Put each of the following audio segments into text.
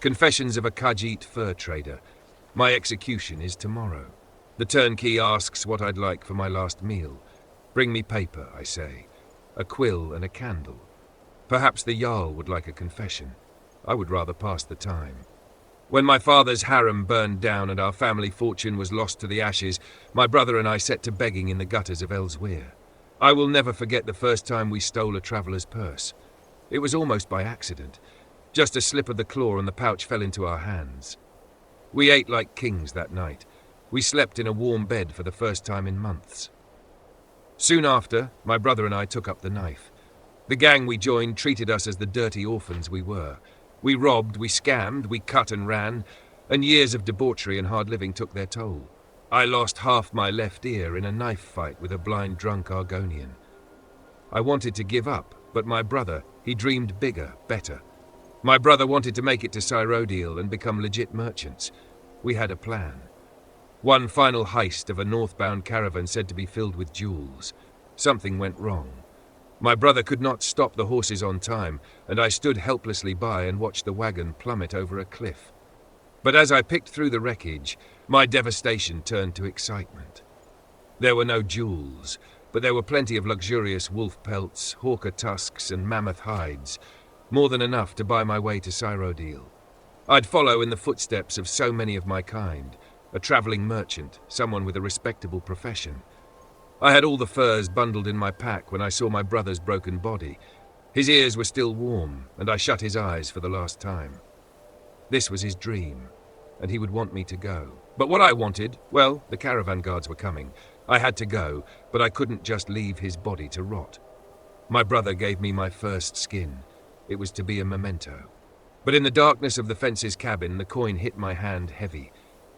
Confessions of a Khajiit fur trader. My execution is tomorrow. The turnkey asks what I'd like for my last meal. Bring me paper, I say. A quill and a candle. Perhaps the Jarl would like a confession. I would rather pass the time. When my father's harem burned down and our family fortune was lost to the ashes, my brother and I set to begging in the gutters of Ellesweir. I will never forget the first time we stole a traveller's purse. It was almost by accident. Just a slip of the claw and the pouch fell into our hands. We ate like kings that night. We slept in a warm bed for the first time in months. Soon after, my brother and I took up the knife. The gang we joined treated us as the dirty orphans we were. We robbed, we scammed, we cut and ran, and years of debauchery and hard living took their toll. I lost half my left ear in a knife fight with a blind drunk Argonian. I wanted to give up, but my brother, he dreamed bigger, better. My brother wanted to make it to Cyrodiil and become legit merchants. We had a plan. One final heist of a northbound caravan said to be filled with jewels. Something went wrong. My brother could not stop the horses on time, and I stood helplessly by and watched the wagon plummet over a cliff. But as I picked through the wreckage, my devastation turned to excitement. There were no jewels, but there were plenty of luxurious wolf pelts, hawker tusks, and mammoth hides. More than enough to buy my way to Cyrodiil. I'd follow in the footsteps of so many of my kind, a travelling merchant, someone with a respectable profession. I had all the furs bundled in my pack when I saw my brother's broken body. His ears were still warm, and I shut his eyes for the last time. This was his dream, and he would want me to go. But what I wanted, well, the caravan guards were coming. I had to go, but I couldn't just leave his body to rot. My brother gave me my first skin. It was to be a memento. But in the darkness of the fence's cabin, the coin hit my hand heavy.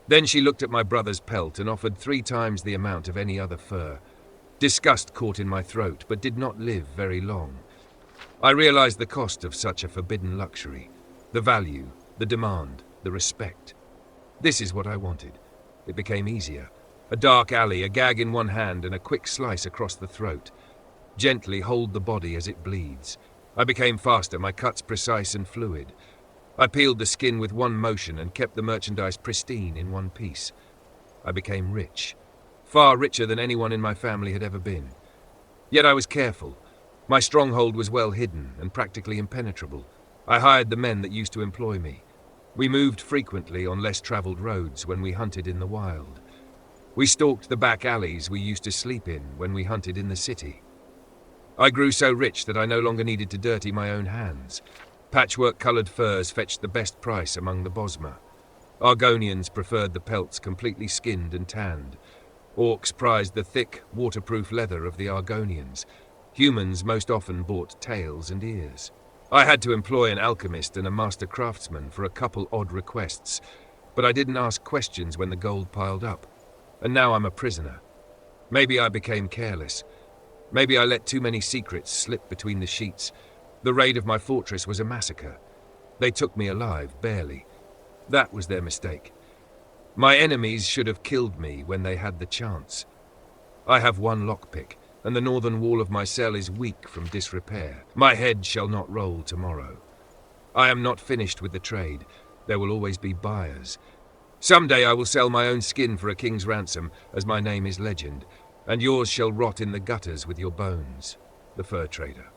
Then she looked at my brother's pelt and offered 3 times the amount of any other fur. Disgust caught in my throat, but did not live very long. I realized the cost of such a forbidden luxury. The value, the demand, the respect. This is what I wanted. It became easier. A dark alley, a gag in one hand, and a quick slice across the throat. Gently hold the body as it bleeds. I became faster, my cuts precise and fluid. I peeled the skin with one motion and kept the merchandise pristine in one piece. I became rich. Far richer than anyone in my family had ever been. Yet I was careful. My stronghold was well hidden and practically impenetrable. I hired the men that used to employ me. We moved frequently on less traveled roads when we hunted in the wild. We stalked the back alleys we used to sleep in when we hunted in the city. I grew so rich that I no longer needed to dirty my own hands. Patchwork-coloured furs fetched the best price among the Bosma. Argonians preferred the pelts completely skinned and tanned. Orcs prized the thick, waterproof leather of the Argonians. Humans most often bought tails and ears. I had to employ an alchemist and a master craftsman for a couple odd requests, but I didn't ask questions when the gold piled up. And now I'm a prisoner. Maybe I became careless. Maybe I let too many secrets slip between the sheets. The raid of my fortress was a massacre. They took me alive, barely. That was their mistake. My enemies should have killed me when they had the chance. I have one lockpick, and the northern wall of my cell is weak from disrepair. My head shall not roll tomorrow. I am not finished with the trade. There will always be buyers. Someday I will sell my own skin for a king's ransom, as my name is legend, and yours shall rot in the gutters with your bones. The fur trader.